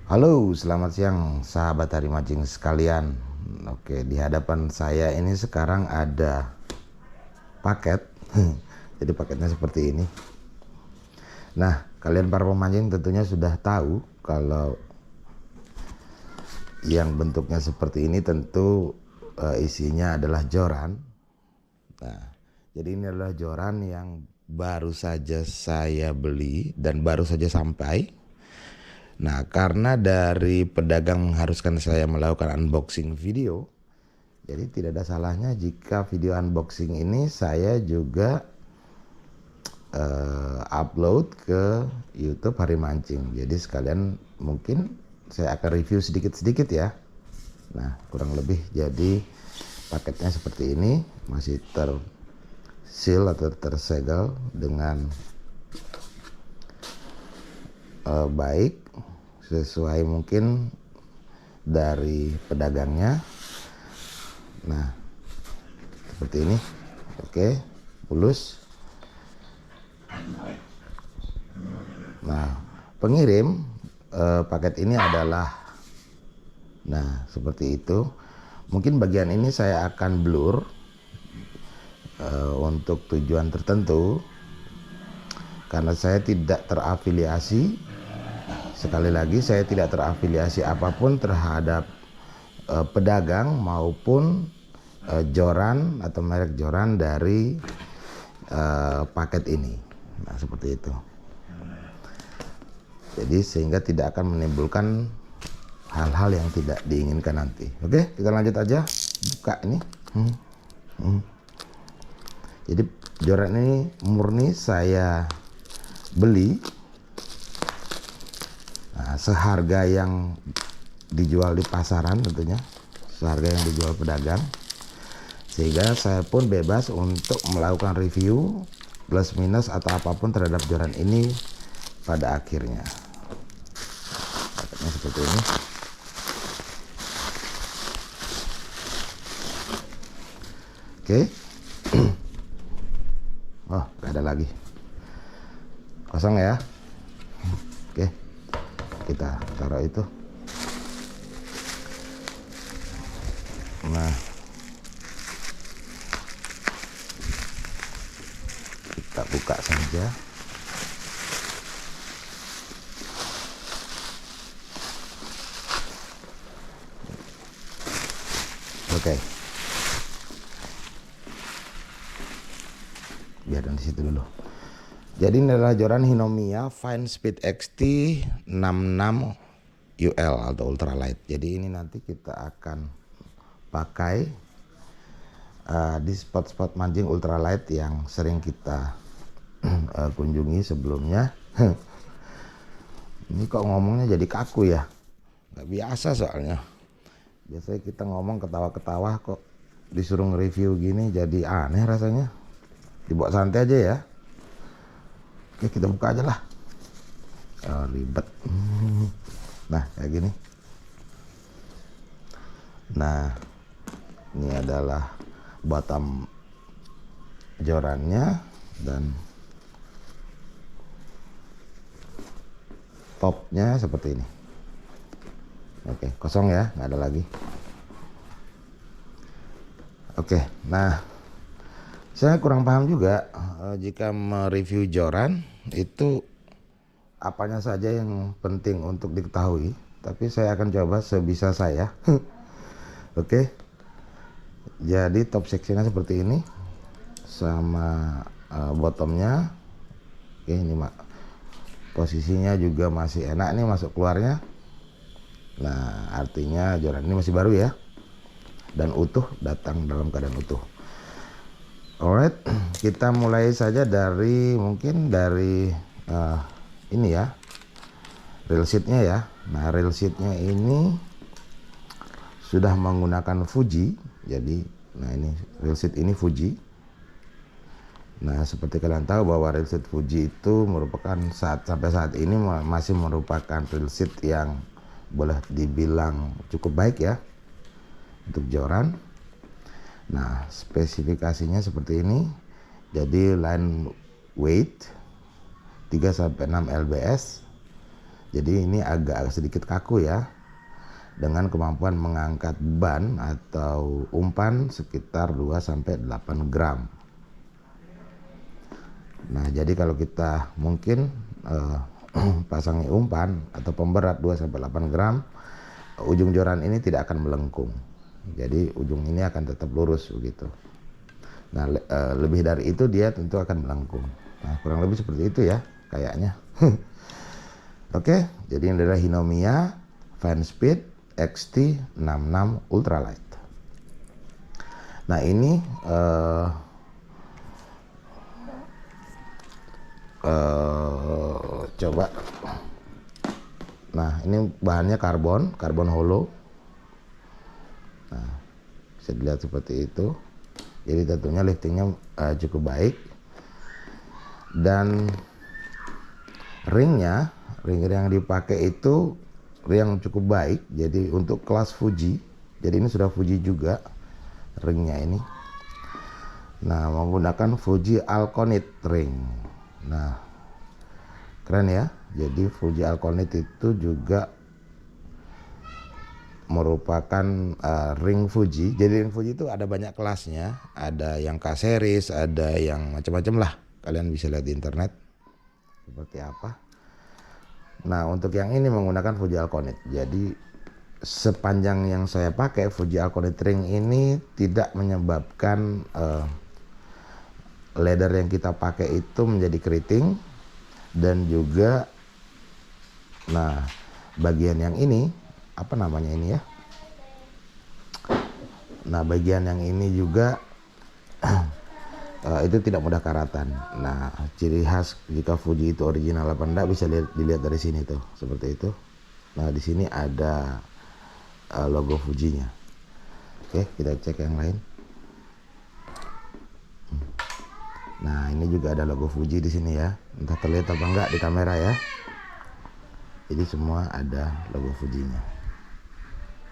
Halo, selamat siang sahabat Hari Mancing sekalian. Oke, di hadapan saya ini sekarang ada paket. Jadi paketnya seperti ini. Nah, kalian para pemancing tentunya sudah tahu kalau yang bentuknya seperti ini tentu isinya adalah joran. Nah, jadi ini adalah joran yang baru saja saya beli dan baru saja sampai. Nah, karena dari pedagang mengharuskan saya melakukan unboxing video, jadi tidak ada salahnya jika video unboxing ini saya juga upload ke YouTube Hari Mancing. Jadi sekalian mungkin saya akan review sedikit-sedikit ya. Nah, kurang lebih jadi paketnya seperti ini, masih terseal atau tersegel dengan baik sesuai mungkin dari pedagangnya. Nah, seperti ini. Oke, mulus. Nah, pengirim paket ini adalah, nah seperti itu. Mungkin bagian ini saya akan blur untuk tujuan tertentu karena saya tidak terafiliasi. Sekali lagi, saya tidak terafiliasi apapun terhadap pedagang maupun joran atau merek joran dari paket ini. Nah, seperti itu. Jadi sehingga tidak akan menimbulkan hal-hal yang tidak diinginkan nanti. Oke, kita lanjut aja. Buka ini. Jadi joran ini murni saya beli seharga yang dijual di pasaran, tentunya seharga yang dijual pedagang, sehingga saya pun bebas untuk melakukan review plus minus atau apapun terhadap joran ini pada akhirnya. Paketnya seperti ini. Oke. Oh, gak ada lagi, kosong ya. Oke, kita taruh itu. Nah, kita buka saja. Oke, biarin di situ dulu. Jadi ini adalah joran Hinomiya Fine Speed XT 66 UL atau ultralight. Jadi ini nanti kita akan pakai di spot-spot mancing ultralight yang sering kita kunjungi sebelumnya. Ini kok ngomongnya jadi kaku ya? Gak biasa soalnya. Biasanya kita ngomong ketawa-ketawa, kok disuruh nge-review gini jadi aneh rasanya. Dibawa santai aja ya. Oke, kita buka aja lah. Oh, ribet. Nah, kayak gini. Nah, ini adalah bottom jorannya dan topnya seperti ini. Oke, kosong ya, nggak ada lagi. Oke, nah saya kurang paham juga jika mereview joran itu apanya saja yang penting untuk diketahui, tapi saya akan coba sebisa saya. Oke, jadi top sectionnya seperti ini sama bottomnya. Oke, ini posisinya juga masih enak nih masuk keluarnya. Nah, artinya joran ini masih baru ya, dan utuh, datang dalam keadaan utuh. Alright, kita mulai saja dari mungkin dari ini ya, reel sheetnya ya. Nah, reel sheetnya ini sudah menggunakan Fuji. Jadi, nah ini reel sheet ini Fuji. Nah, seperti kalian tahu bahwa reel sheet Fuji itu merupakan sampai saat ini masih merupakan reel sheet yang boleh dibilang cukup baik ya untuk joran. Nah, spesifikasinya seperti ini. Jadi line weight 3-6 lbs Jadi ini agak sedikit kaku ya, dengan kemampuan mengangkat ban atau umpan sekitar 2-8 gram. Nah, jadi kalau kita mungkin pasangi umpan atau pemberat 2-8 gram, ujung joran ini tidak akan melengkung. Jadi ujung ini akan tetap lurus begitu. Nah, lebih dari itu dia tentu akan melengkung. Nah, kurang lebih seperti itu ya kayaknya. Oke, jadi ini adalah Hinomiya Fanspeed XT66 Ultralight. Nah, ini coba. Nah, ini bahannya karbon hollow. Nah, bisa dilihat seperti itu. Jadi tentunya liftingnya cukup baik, dan ring yang dipakai itu ring yang cukup baik. Jadi untuk kelas Fuji, jadi ini sudah Fuji juga ringnya ini. Nah, menggunakan Fuji Alconit ring. Nah, keren ya. Jadi Fuji Alconit itu juga merupakan ring Fuji. Jadi ring Fuji itu ada banyak kelasnya, ada yang K series, ada yang macam-macam lah. Kalian bisa lihat di internet seperti apa. Nah, untuk yang ini menggunakan Fuji Alconit. Jadi sepanjang yang saya pakai Fuji Alconit ring ini tidak menyebabkan leather yang kita pakai itu menjadi keriting, dan juga nah bagian yang ini apa namanya ini ya. Nah, bagian yang ini juga itu tidak mudah karatan. Nah, ciri khas jika Fuji itu original apa enggak bisa dilihat dari sini tuh, seperti itu. Nah, di sini ada logo Fujinya. Oke, kita cek yang lain. Nah, ini juga ada logo Fuji di sini ya. Entah terlihat apa enggak di kamera ya. Jadi semua ada logo Fujinya.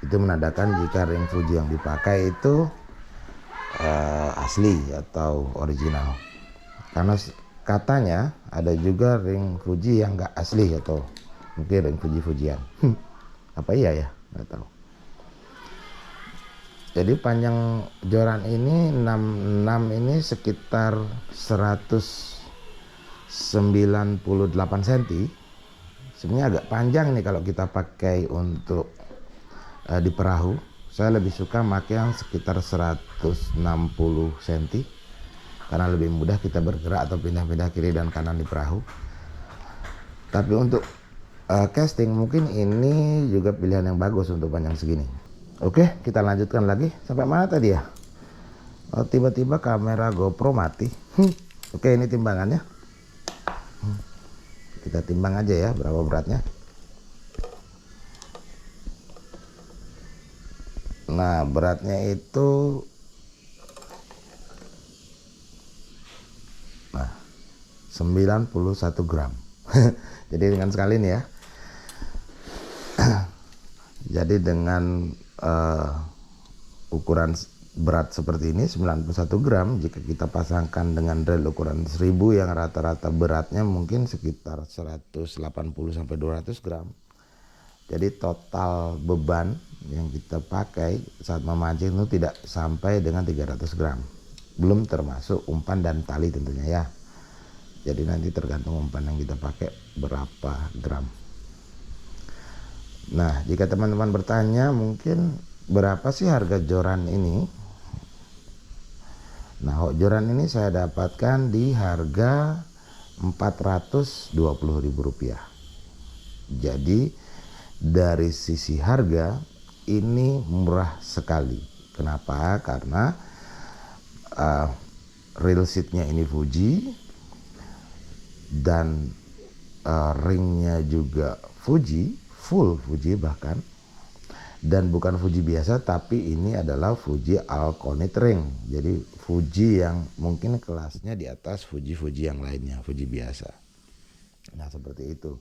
Itu menandakan jika ring Fuji yang dipakai itu asli atau original. Karena katanya ada juga ring Fuji yang enggak asli atau mungkin ring Fujian. Apa iya ya? Nggak tahu. Jadi panjang joran ini 66 ini sekitar 198 cm. Sebenarnya agak panjang nih kalau kita pakai untuk di perahu. Saya lebih suka pakai yang sekitar 160 cm karena lebih mudah kita bergerak atau pindah-pindah kiri dan kanan di perahu. Tapi untuk casting mungkin ini juga pilihan yang bagus untuk panjang segini. Oke, kita lanjutkan lagi. Sampai mana tadi ya? Tiba-tiba kamera GoPro mati. Oke, ini timbangannya. Kita timbang aja ya berapa beratnya. Nah, beratnya itu 91 gram. Jadi ringan sekali nih ya. Jadi dengan ukuran berat seperti ini 91 gram, jika kita pasangkan dengan drill ukuran 1000 yang rata-rata beratnya mungkin sekitar 180 sampai 200 gram. Jadi total beban yang kita pakai saat memancing itu tidak sampai dengan 300 gram. Belum termasuk umpan dan tali tentunya ya. Jadi nanti tergantung umpan yang kita pakai berapa gram. Nah, jika teman-teman bertanya mungkin berapa sih harga joran ini? Nah, joran ini saya dapatkan di harga Rp420.000. Jadi dari sisi harga ini murah sekali. Kenapa? Karena reel seatnya ini Fuji, dan ringnya juga Fuji, full Fuji bahkan, dan bukan Fuji biasa, tapi ini adalah Fuji Alconit ring. Jadi Fuji yang mungkin kelasnya di atas Fuji yang lainnya, Fuji biasa. Nah, seperti itu.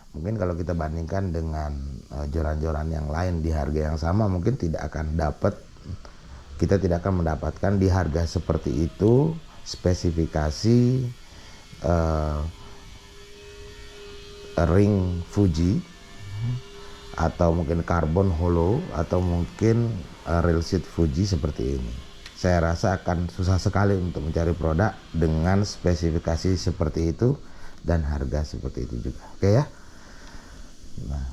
Mungkin kalau kita bandingkan dengan joran-joran yang lain di harga yang sama, mungkin kita tidak akan mendapatkan di harga seperti itu spesifikasi ring Fuji, atau mungkin carbon hollow, atau mungkin rail sheet Fuji seperti ini. Saya rasa akan susah sekali untuk mencari produk dengan spesifikasi seperti itu dan harga seperti itu juga. Oke ya. Nah,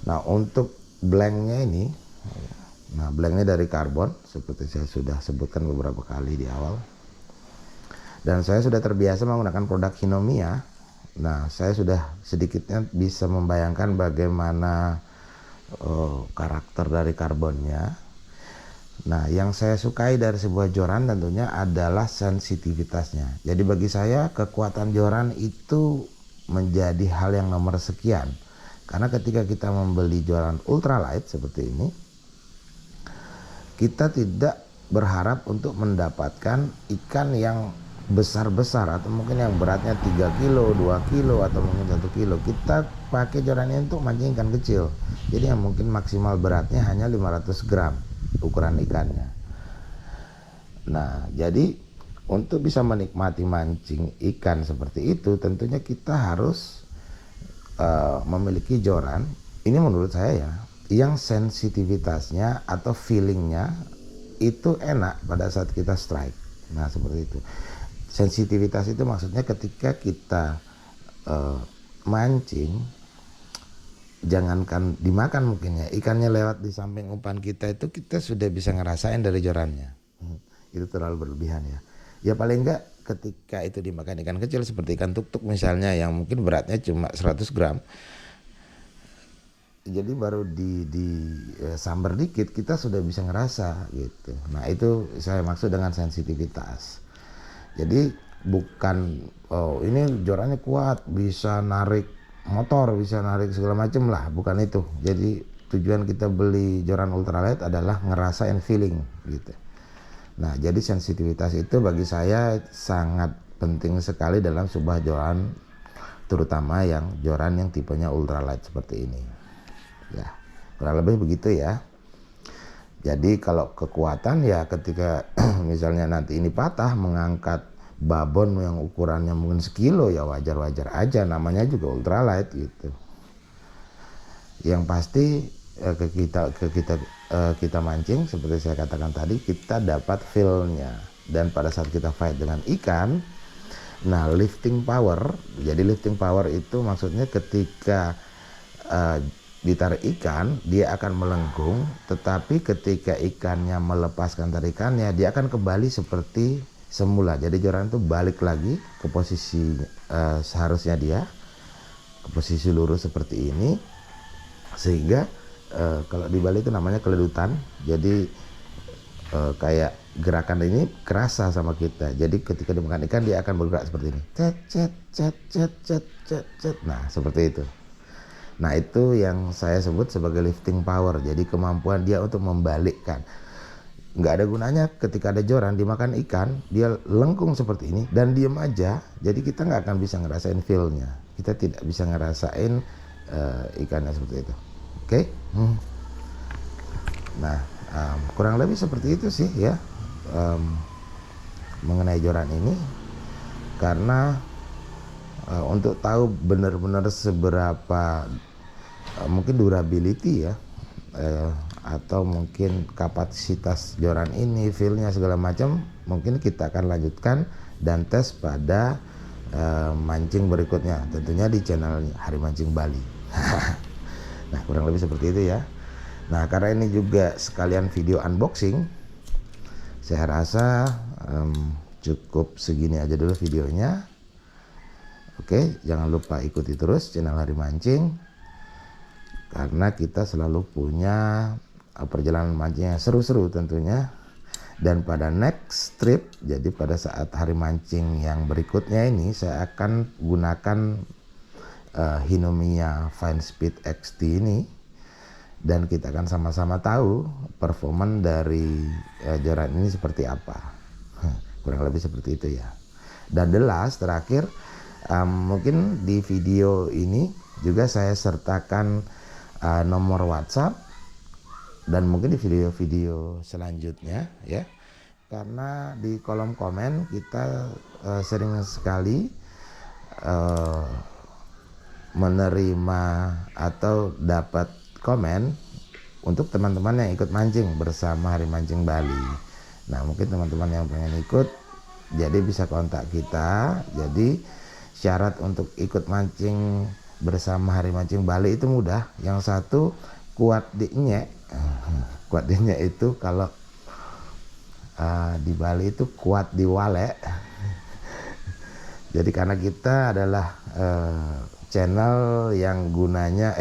nah untuk blanknya ini, nah blanknya dari karbon seperti saya sudah sebutkan beberapa kali di awal. Dan saya sudah terbiasa menggunakan produk Hinomiya. Nah, saya sudah sedikitnya bisa membayangkan bagaimana karakter dari karbonnya. Nah, yang saya sukai dari sebuah joran tentunya adalah sensitivitasnya. Jadi bagi saya kekuatan joran itu menjadi hal yang nomor sekian. Karena ketika kita membeli joran ultralight seperti ini, kita tidak berharap untuk mendapatkan ikan yang besar-besar atau mungkin yang beratnya 3 kilo, 2 kilo atau mungkin 1 kilo. Kita pakai joran ini untuk mancing ikan kecil. Jadi yang mungkin maksimal beratnya hanya 500 gram ukuran ikannya. Nah, jadi untuk bisa menikmati mancing ikan seperti itu tentunya kita harus memiliki joran, ini menurut saya ya, yang sensitivitasnya atau feelingnya itu enak pada saat kita strike. Nah, seperti itu. Sensitivitas itu maksudnya ketika kita mancing, jangankan dimakan mungkin ya, ikannya lewat di samping umpan kita itu kita sudah bisa ngerasain dari jorannya. Itu terlalu berlebihan ya. Ya paling enggak ketika itu dimakan ikan kecil seperti ikan tuk-tuk misalnya yang mungkin beratnya cuma 100 gram. Jadi baru di sambar dikit kita sudah bisa ngerasa gitu. Nah, itu saya maksud dengan sensitivitas. Jadi bukan ini jorannya kuat, bisa narik motor, bisa narik segala macam lah, bukan itu. Jadi tujuan kita beli joran ultralight adalah ngerasain feeling gitu. Nah, jadi sensitivitas itu bagi saya sangat penting sekali dalam sebuah joran, terutama yang joran yang tipenya ultralight seperti ini. Ya, kurang lebih begitu ya. Jadi kalau kekuatan ya ketika misalnya nanti ini patah, mengangkat babon yang ukurannya mungkin sekilo ya wajar-wajar aja, namanya juga ultralight gitu. Yang pasti kita mancing seperti saya katakan tadi, kita dapat feel-nya. Dan pada saat kita fight dengan ikan, nah lifting power, jadi lifting power itu maksudnya ketika ditarik ikan, dia akan melengkung, tetapi ketika ikannya melepaskan tarikannya, dia akan kembali seperti semula. Jadi joran itu balik lagi ke posisi seharusnya dia, ke posisi lurus seperti ini, sehingga kalau di Bali itu namanya keledutan. Jadi kayak gerakan ini kerasa sama kita. Jadi ketika dimakan ikan dia akan bergerak seperti ini, cet cet cet cet cet cet cet. Nah seperti itu. Nah itu yang saya sebut sebagai lifting power. Jadi kemampuan dia untuk membalikkan. Nggak ada gunanya ketika ada joran dimakan ikan, dia lengkung seperti ini dan diem aja. Jadi kita nggak akan bisa ngerasain feel-nya. Kita tidak bisa ngerasain ikannya seperti itu. Oke? Nah kurang lebih seperti itu sih ya mengenai joran ini. Karena untuk tahu benar-benar seberapa mungkin durability ya, atau mungkin kapasitas joran ini, feel-nya segala macam, mungkin kita akan lanjutkan dan tes pada mancing berikutnya, tentunya di channel Hari Mancing Bali. Nah kurang lebih seperti itu ya. Nah karena ini juga sekalian video unboxing, saya rasa cukup segini aja dulu videonya. Oke, jangan lupa ikuti terus channel Hari Mancing, karena kita selalu punya perjalanan mancing yang seru-seru tentunya. Dan pada next trip, jadi pada saat hari mancing yang berikutnya ini, saya akan gunakan Hinomiya Fine Speed XT ini, dan kita akan sama-sama tahu performan dari joran ini seperti apa. Kurang lebih seperti itu ya. Dan the last, terakhir, mungkin di video ini juga saya sertakan nomor WhatsApp, dan mungkin di video-video selanjutnya ya, karena di kolom komen kita sering sekali menerima atau dapat komen untuk teman-teman yang ikut mancing bersama Hari Mancing Bali. Nah, mungkin teman-teman yang pengen ikut, jadi bisa kontak kita. Jadi syarat untuk ikut mancing bersama Hari Mancing Bali itu mudah. Yang satu, kuat dinyek. Kuat dinyek itu kalau di Bali itu kuat di wale. Jadi karena kita adalah channel yang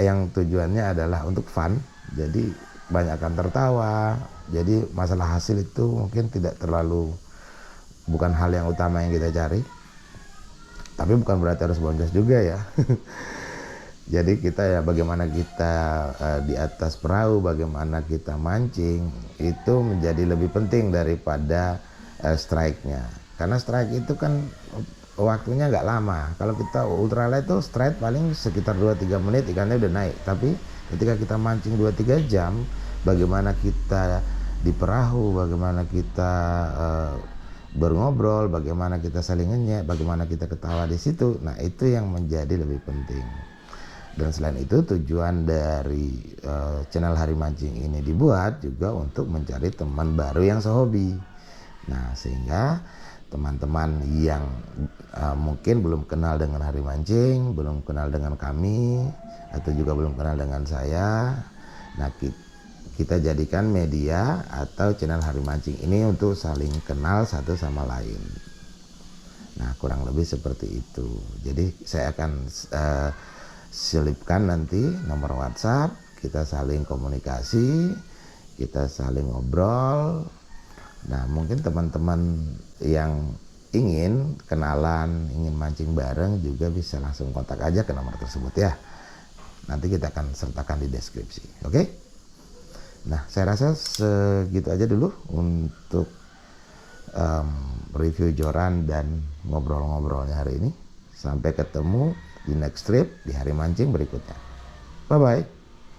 yang tujuannya adalah untuk fun, jadi banyak akan tertawa. Jadi masalah hasil itu mungkin tidak terlalu, bukan hal yang utama yang kita cari. Tapi bukan berarti harus boncos juga ya. Jadi kita ya bagaimana kita di atas perahu, bagaimana kita mancing, itu menjadi lebih penting daripada strike-nya. Karena strike itu kan waktunya nggak lama. Kalau kita ultralight itu strike paling sekitar 2-3 menit ikannya udah naik. Tapi ketika kita mancing 2-3 jam, bagaimana kita di perahu, bagaimana kita berngobrol, bagaimana kita saling ngenyek, bagaimana kita ketawa di situ. Nah, itu yang menjadi lebih penting. Dan selain itu, tujuan dari channel Hari Mancing ini dibuat juga untuk mencari teman baru yang sehobi. Nah, sehingga teman-teman yang mungkin belum kenal dengan Hari Mancing, belum kenal dengan kami, atau juga belum kenal dengan saya, nah kita jadikan media atau channel Hari Mancing ini untuk saling kenal satu sama lain. Nah, kurang lebih seperti itu. Jadi saya akan selipkan nanti nomor WhatsApp, kita saling komunikasi, kita saling ngobrol. Nah, mungkin teman-teman yang ingin kenalan, ingin mancing bareng juga bisa langsung kontak aja ke nomor tersebut ya. Nanti kita akan sertakan di deskripsi. Oke? Nah, saya rasa segitu aja dulu untuk review joran dan ngobrol-ngobrolnya hari ini. Sampai ketemu di next trip di Hari Mancing berikutnya. Bye-bye.